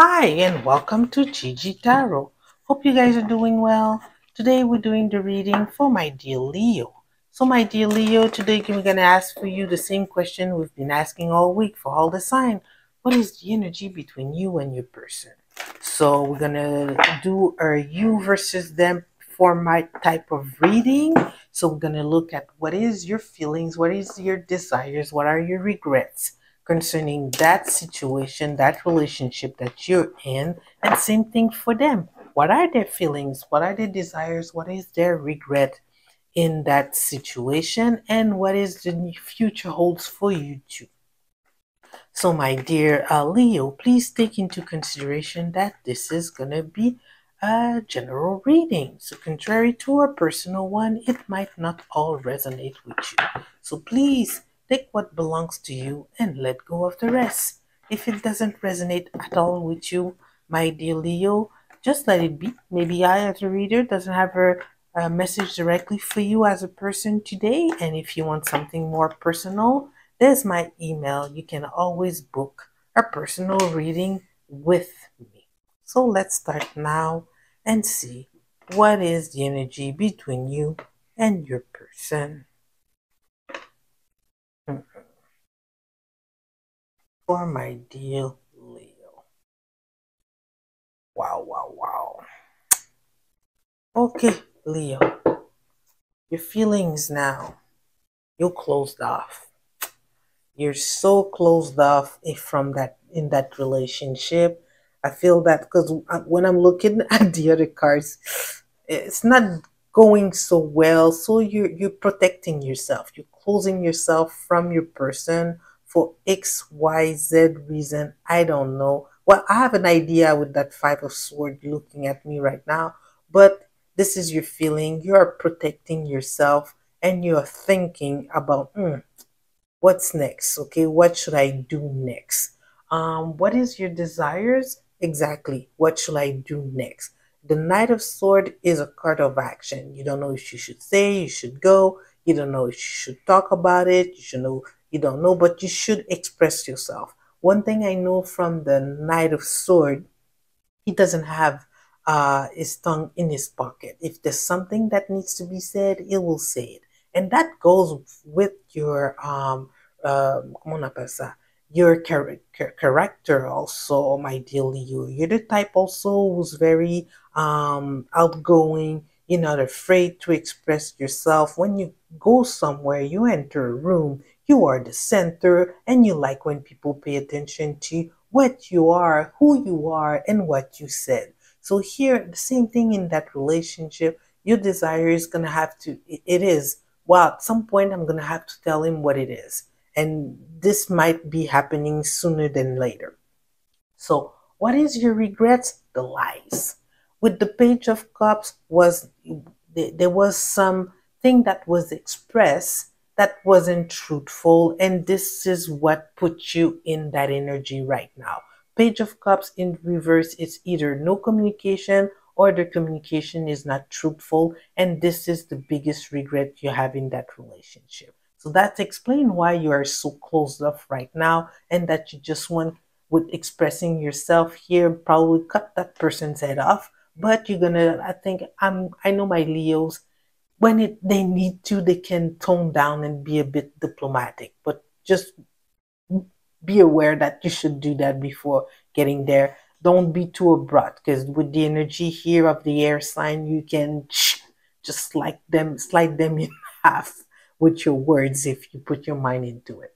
Hi and welcome to Gigi Tarot. Hope you guys are doing well. Today we're doing the reading for my dear Leo. So my dear Leo, today we're going to ask for you the same question we've been asking all week for all the sign. What is the energy between you and your person? So we're going to do a you versus them format type of reading. So we're going to look at what is your feelings, what is your desires, what are your regrets concerning that situation, that relationship that you're in, and same thing for them. What are their feelings? What are their desires? What is their regret in that situation? And what is the future holds for you too? So, my dear Leo, please take into consideration that this is going to be a general reading. So, contrary to our personal one, it might not all resonate with you. So, please take what belongs to you and let go of the rest. If it doesn't resonate at all with you, my dear Leo, just let it be. Maybe I, as a reader, doesn't have a message directly for you as a person today. And if you want something more personal, there's my email. You can always book a personal reading with me. So let's start now and see what is the energy between you and your person. For my dear Leo. Wow, wow, wow. Okay, Leo, your feelings now. You're closed off. You're so closed off from that in that relationship. I feel that because when I'm looking at the other cards, it's not going so well. So you're protecting yourself. You're closing yourself from your person for XYZ reason. I don't know. Well, I have an idea with that Five of Swords looking at me right now, but this is your feeling. You are protecting yourself and you are thinking about what's next. Okay, what should I do next? What is your desires? Exactly, what should I do next? The Knight of Sword is a card of action. You don't know if you should say, you should go, you don't know if you should talk about it, you don't know, but you should express yourself. One thing I know from the Knight of Sword, he doesn't have his tongue in his pocket. If there's something that needs to be said, he will say it. And that goes with your comment on appelle ça? Your character also, my dear Leo. You're the type also who's very outgoing. You're not afraid to express yourself. When you go somewhere, you enter a room, you are the center, and you like when people pay attention to what you are, who you are, and what you said. So here, the same thing in that relationship. Your desire is gonna have to. It is. Well, at some point, I'm gonna have to tell him what it is, and this might be happening sooner than later. So, what is your regrets? The lies. With the Page of Cups, there was something that was expressed that wasn't truthful, and this is what put you in that energy right now. Page of Cups in reverse, it's either no communication or the communication is not truthful, and this is the biggest regret you have in that relationship. So that explains why you are so closed off right now, and that you just want, with expressing yourself here, probably cut that person's head off. But you're gonna, I know my Leos, when they need to, they can tone down and be a bit diplomatic, but just be aware that you should do that before getting there. Don't be too abrupt, because with the energy here of the air sign, you can just slide them in half with your words if you put your mind into it.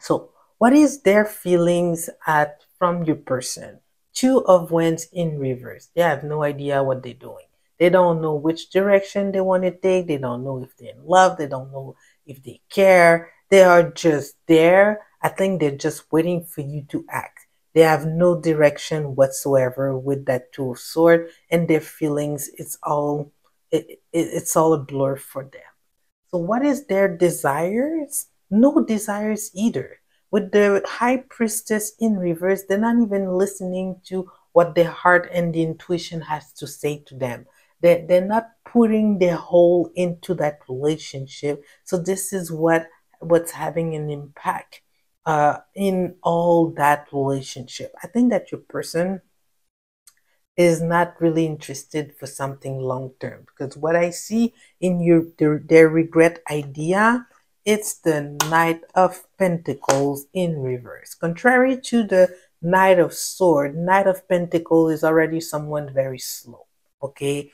So, what is their feelings at from your person? Two of Wands in reverse. They have no idea what they're doing. They don't know which direction they want to take. They don't know if they're in love. They don't know if they care. They are just there. I think they're just waiting for you to act. They have no direction whatsoever with that Two of Swords, and their feelings, it's all a blur for them. So, what is their desires? No desires either. With the High Priestess in reverse, they're not even listening to what their heart and the intuition has to say to them. They're not putting their whole into that relationship. So this is what's having an impact in all that relationship. I think that your person is not really interested for something long term, because what I see in their regret idea, it's the Knight of Pentacles in reverse. Contrary to the Knight of Sword, Knight of Pentacles is already someone very slow. Okay,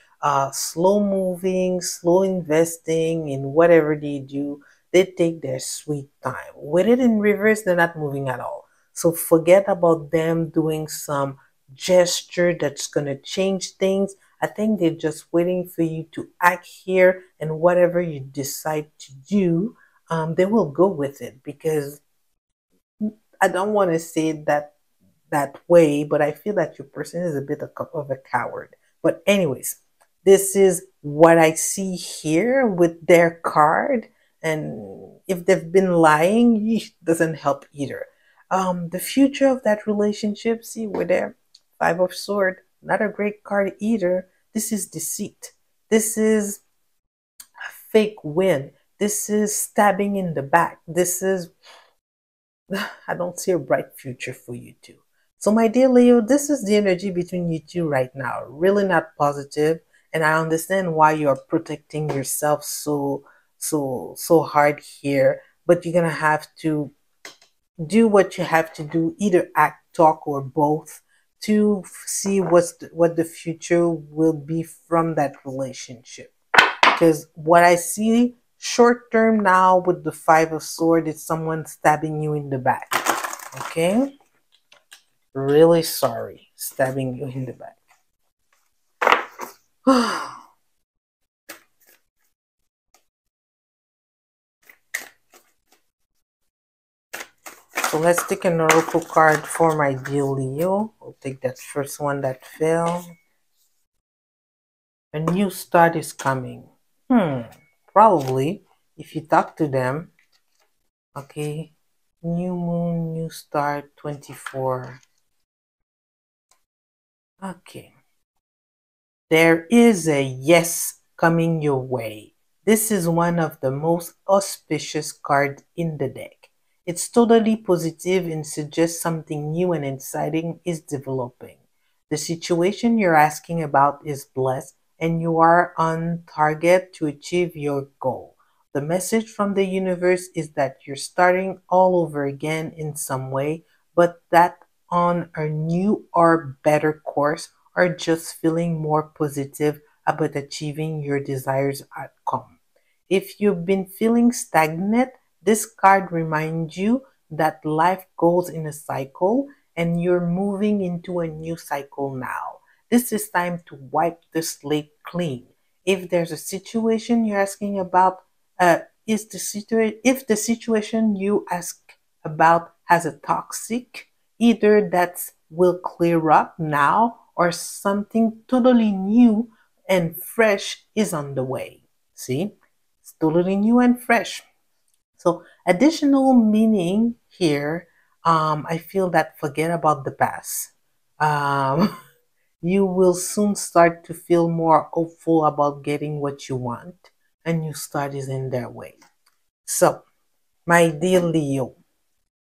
slow moving, slow investing in whatever they do. They take their sweet time. With it in reverse, they're not moving at all. So forget about them doing some gesture that's going to change things. I think they're just waiting for you to act here, and whatever you decide to do, they will go with it, because I don't want to say that way, but I feel that your person is a bit of a coward. But anyways, this is what I see here with their card. And if they've been lying, it doesn't help either. The future of that relationship, see, with their Five of Sword, not a great card either. This is deceit. This is a fake win. This is stabbing in the back. This is, I don't see a bright future for you two. So my dear Leo, this is the energy between you two right now. Really not positive, and I understand why you're protecting yourself so hard here, but you're gonna have to do what you have to do, either act, talk, or both, to see what the future will be from that relationship. Because what I see short term now with the Five of Swords is someone stabbing you in the back. Okay? Really sorry. Stabbing you in the back. So let's take an oracle card for my dear Leo. We'll take that first one that fell. A new start is coming. Probably if you talk to them. Okay. New moon, new start, 24. Okay. There is a yes coming your way. This is one of the most auspicious cards in the deck. It's totally positive and suggests something new and exciting is developing. The situation you're asking about is blessed, and you are on target to achieve your goal. The message from the universe is that you're starting all over again in some way, but that on a new or better course, or just feeling more positive about achieving your desired outcome. If you've been feeling stagnant, this card reminds you that life goes in a cycle, and you're moving into a new cycle now. This is time to wipe the slate clean. If there's a situation you're asking about, if the situation you ask about has a toxic, either that will clear up now, or something totally new and fresh is on the way. See, it's totally new and fresh. So additional meaning here, I feel that forget about the past. Um, you will soon start to feel more hopeful about getting what you want. A new start is in their way. So, my dear Leo,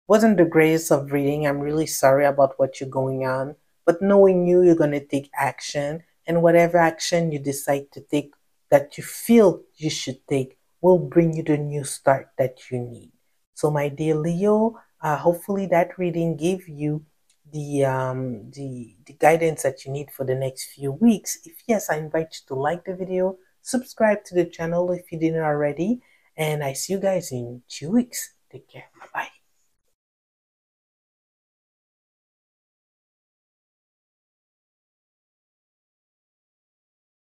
wasn't the greatest of reading. I'm really sorry about what you're going on. But knowing you, you're going to take action. And whatever action you decide to take that you feel you should take will bring you the new start that you need. So my dear Leo, hopefully that reading gave you the guidance that you need for the next few weeks. If yes, I invite you to like the video, subscribe to the channel if you didn't already, and I see you guys in 2 weeks. Take care. Bye bye.